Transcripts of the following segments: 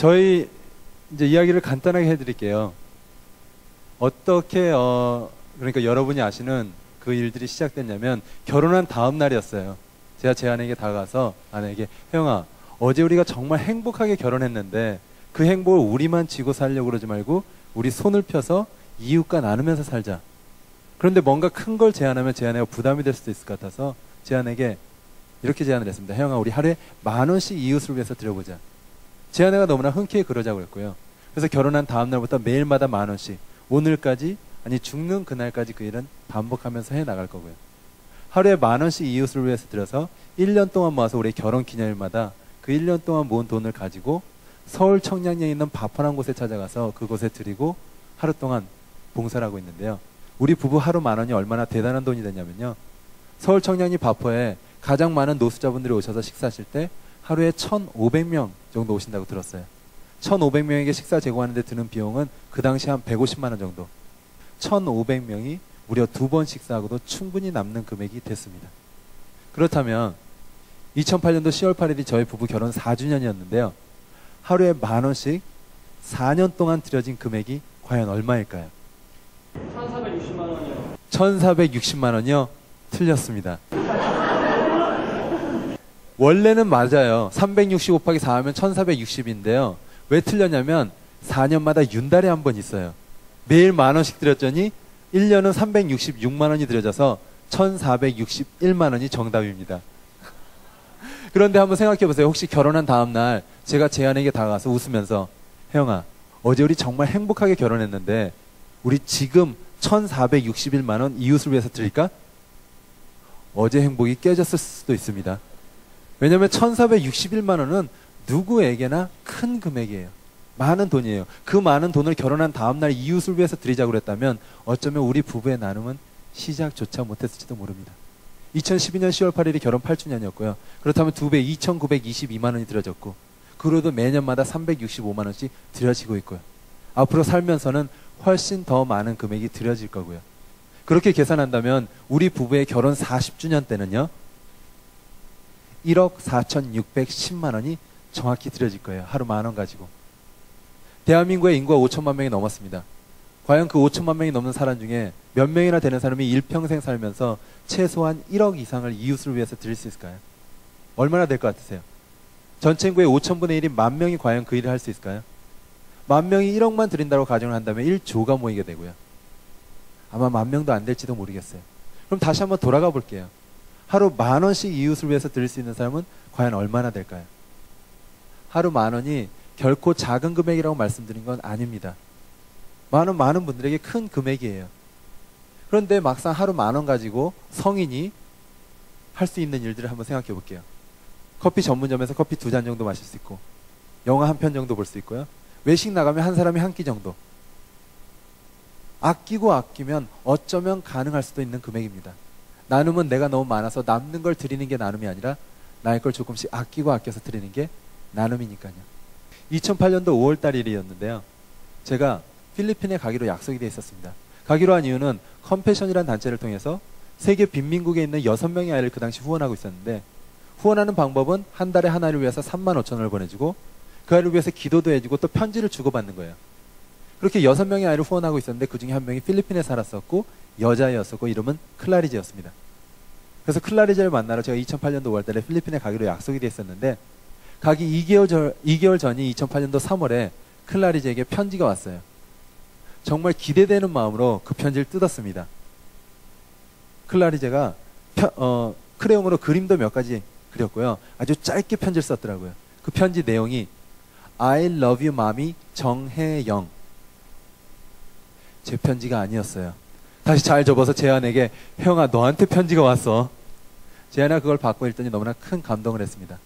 저희 이제 이야기를 간단하게 해드릴게요. 어떻게 그러니까 여러분이 아시는 그 일들이 시작됐냐면 결혼한 다음 날이었어요. 제가 제 아내에게 다가가서 아내에게 혜영아, 어제 우리가 정말 행복하게 결혼했는데 그 행복을 우리만 쥐고 살려고 그러지 말고 우리 손을 펴서 이웃과 나누면서 살자. 그런데 뭔가 큰 걸 제안하면 제 아내가 부담이 될 수도 있을 것 같아서 제 아내에게 이렇게 제안을 했습니다. 혜영아, 우리 하루에 10,000원씩 이웃을 위해서 드려보자. 제 아내가 너무나 흔쾌히 그러자고 했고요. 그래서 결혼한 다음 날부터 매일마다 10,000원씩, 오늘까지, 아니 죽는 그날까지 그 일은 반복하면서 해 나갈 거고요. 하루에 10,000원씩 이웃을 위해서 들여서 1년 동안 모아서 우리 결혼 기념일마다 그 1년 동안 모은 돈을 가지고 서울 청량리에 있는 바판한 곳에 찾아가서 그곳에 드리고 하루 동안 봉사를 하고 있는데요. 우리 부부 하루 10,000원이 얼마나 대단한 돈이 되냐면요. 서울 청량리 바포에 가장 많은 노숙자분들이 오셔서 식사하실 때 하루에 1,500명 정도 오신다고 들었어요. 1,500명에게 식사 제공하는 데 드는 비용은 그 당시 한 150만 원 정도. 1,500명이 무려 2번 식사하고도 충분히 남는 금액이 됐습니다. 그렇다면 2008년도 10월 8일이 저희 부부 결혼 4주년이었는데요. 하루에 10,000원씩 4년 동안 들여진 금액이 과연 얼마일까요? 1,460만 원이요. 1,460만 원이요? 틀렸습니다. 원래는 맞아요. 360 곱하기 4 하면 1,460인데요. 왜 틀렸냐면 4년마다 윤달에 한 번 있어요. 매일 10,000원씩 들였더니 1년은 366만 원이 들여져서 1,461만 원이 정답입니다. 그런데 한번 생각해 보세요. 혹시 결혼한 다음 날 제가 제 아내에게 다가가서 웃으면서 혜영아, 어제 우리 정말 행복하게 결혼했는데 우리 지금 1,461만 원 이웃을 위해서 드릴까? 어제 행복이 깨졌을 수도 있습니다. 왜냐하면 1,461만 원은 누구에게나 큰 금액이에요. 많은 돈이에요. 그 많은 돈을 결혼한 다음 날 이웃을 위해서 드리자고 그랬다면 어쩌면 우리 부부의 나눔은 시작조차 못했을지도 모릅니다. 2012년 10월 8일이 결혼 8주년이었고요. 그렇다면 2배 2,922만 원이 들여졌고 그로도 매년마다 365만 원씩 들여지고 있고요. 앞으로 살면서는 훨씬 더 많은 금액이 들여질 거고요. 그렇게 계산한다면 우리 부부의 결혼 40주년 때는요. 1억 4,610만 원이 정확히 들여질 거예요. 하루 10,000원 가지고. 대한민국의 인구가 5천만 명이 넘었습니다. 과연 그 5천만 명이 넘는 사람 중에 몇 명이나 되는 사람이 일평생 살면서 최소한 1억 이상을 이웃을 위해서 드릴 수 있을까요? 얼마나 될 것 같으세요? 전체 인구의 5천분의 1인 10,000명이 과연 그 일을 할 수 있을까요? 10,000명이 1억만 드린다고 가정을 한다면 1조가 모이게 되고요. 아마 10,000명도 안 될지도 모르겠어요. 그럼 다시 한번 돌아가 볼게요. 하루 10,000원씩 이웃을 위해서 드릴 수 있는 사람은 과연 얼마나 될까요? 하루 10,000원이 결코 작은 금액이라고 말씀드린 건 아닙니다. 많은 분들에게 큰 금액이에요. 그런데 막상 하루 10,000원 가지고 성인이 할 수 있는 일들을 한번 생각해 볼게요. 커피 전문점에서 커피 2잔 정도 마실 수 있고 영화 한 편 정도 볼 수 있고요. 외식 나가면 한 사람이 한 끼 정도. 아끼고 아끼면 어쩌면 가능할 수도 있는 금액입니다. 나눔은 내가 너무 많아서 남는 걸 드리는 게 나눔이 아니라 나의 걸 조금씩 아끼고 아껴서 드리는 게 나눔이니까요. 2008년도 5월달 일이었는데요. 제가 필리핀에 가기로 약속이 돼 있었습니다. 가기로 한 이유는 컴패션이라는 단체를 통해서 세계 빈민국에 있는 6명의 아이를 그 당시 후원하고 있었는데 후원하는 방법은 한 달에 하나를 위해서 35,000원을 보내주고 그 아이를 위해서 기도도 해주고 또 편지를 주고받는 거예요. 그렇게 6명의 아이를 후원하고 있었는데 그 중에 한 명이 필리핀에 살았었고 여자였었고 이름은 클라리제였습니다. 그래서 클라리제를 만나러 제가 2008년도 5월달에 필리핀에 가기로 약속이 돼 있었는데 가기 2개월 전이 2008년도 3월에 클라리제에게 편지가 왔어요. 정말 기대되는 마음으로 그 편지를 뜯었습니다. 클라리제가 크레용으로 그림도 몇 가지 그렸고요. 아주 짧게 편지를 썼더라고요. 그 편지 내용이 I love you, mommy, 정혜영. 제 편지가 아니었어요. 다시 잘 접어서 제 아내에게 형아 너한테 편지가 왔어. 제 아내가 그걸 받고 읽더니 너무나 큰 감동을 했습니다.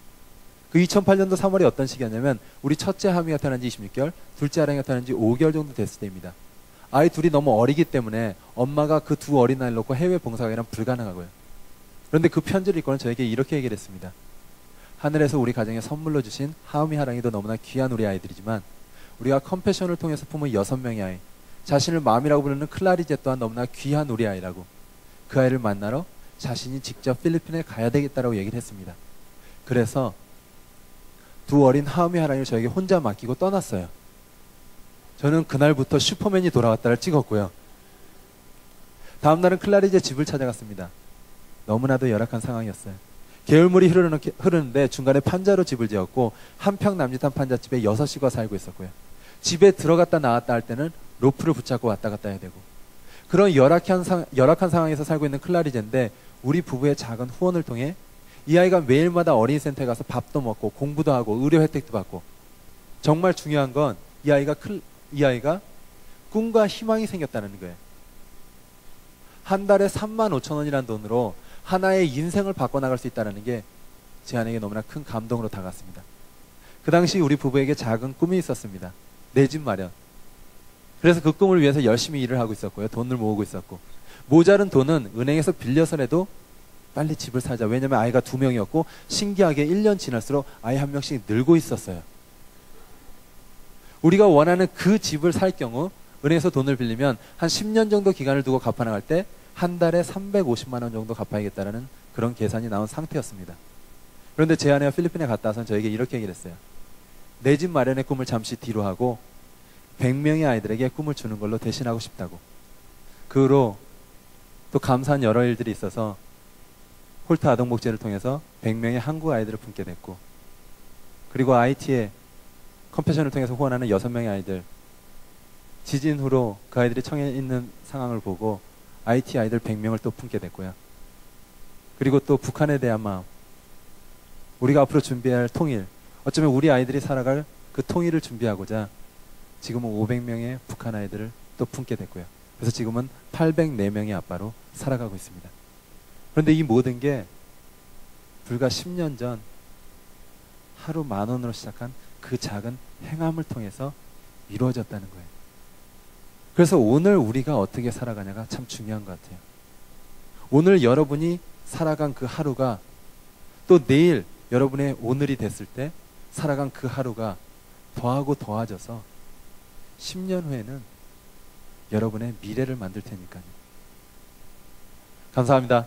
그 2008년도 3월이 어떤 시기였냐면 우리 첫째 하미가 태어난 지 26개월, 둘째 아랑이가 태어난 지 5개월 정도 됐을 때입니다. 아이 둘이 너무 어리기 때문에 엄마가 그 두 어린 아이를 놓고 해외 봉사가 이란 불가능하고요. 그런데 그 편지를 읽고는 저에게 이렇게 얘기를 했습니다. 하늘에서 우리 가정에 선물로 주신 하음이 하랑이도 너무나 귀한 우리 아이들이지만 우리가 컴패션을 통해서 품은 6명의 아이, 자신을 맘이라고 부르는 클라리제 또한 너무나 귀한 우리 아이라고 그 아이를 만나러 자신이 직접 필리핀에 가야 되겠다라고 얘기를 했습니다. 그래서 두 어린 하음이 하나님을 저에게 혼자 맡기고 떠났어요. 저는 그날부터 슈퍼맨이 돌아왔다를 찍었고요. 다음 날은 클라리제 집을 찾아갔습니다. 너무나도 열악한 상황이었어요. 계열물이 흐르는데 중간에 판자로 집을 지었고 한평 남짓한 판잣집에 6식구가 살고 있었고요. 집에 들어갔다 나왔다 할 때는 로프를 붙잡고 왔다 갔다 해야 되고, 그런 열악한 상황에서 살고 있는 클라리제인데 우리 부부의 작은 후원을 통해 이 아이가 매일마다 어린이센터에 가서 밥도 먹고 공부도 하고 의료 혜택도 받고, 정말 중요한 건 이 아이가 꿈과 희망이 생겼다는 거예요. 한 달에 35,000원이라는 돈으로 하나의 인생을 바꿔나갈 수 있다는 게 제 아내에게 너무나 큰 감동으로 다가왔습니다. 그 당시 우리 부부에게 작은 꿈이 있었습니다. 내 집 마련. 그래서 그 꿈을 위해서 열심히 일을 하고 있었고요. 돈을 모으고 있었고, 모자른 돈은 은행에서 빌려서라도 빨리 집을 사자. 왜냐면 아이가 2명이었고 신기하게 1년 지날수록 아이 1명씩 늘고 있었어요. 우리가 원하는 그 집을 살 경우 은행에서 돈을 빌리면 한 10년 정도 기간을 두고 갚아나갈 때 한 달에 350만 원 정도 갚아야겠다라는 그런 계산이 나온 상태였습니다. 그런데 제 아내가 필리핀에 갔다 와서 저에게 이렇게 얘기를 했어요. 내 집 마련의 꿈을 잠시 뒤로 하고 100명의 아이들에게 꿈을 주는 걸로 대신하고 싶다고. 그 후로 또 감사한 여러 일들이 있어서 홀트 아동복지를 통해서 100명의 한국 아이들을 품게 됐고, 그리고 IT에 컴패션을 통해서 후원하는 6명의 아이들, 지진 후로 그 아이들이 청해 있는 상황을 보고 IT 아이들 100명을 또 품게 됐고요. 그리고 또 북한에 대한 마음, 우리가 앞으로 준비할 통일, 어쩌면 우리 아이들이 살아갈 그 통일을 준비하고자 지금은 500명의 북한 아이들을 또 품게 됐고요. 그래서 지금은 804명의 아빠로 살아가고 있습니다. 그런데 이 모든 게 불과 10년 전 하루 10,000원으로 시작한 그 작은 행함을 통해서 이루어졌다는 거예요. 그래서 오늘 우리가 어떻게 살아가냐가 참 중요한 것 같아요. 오늘 여러분이 살아간 그 하루가 또 내일 여러분의 오늘이 됐을 때 살아간 그 하루가 더하고 더해져서 10년 후에는 여러분의 미래를 만들 테니까요. 감사합니다.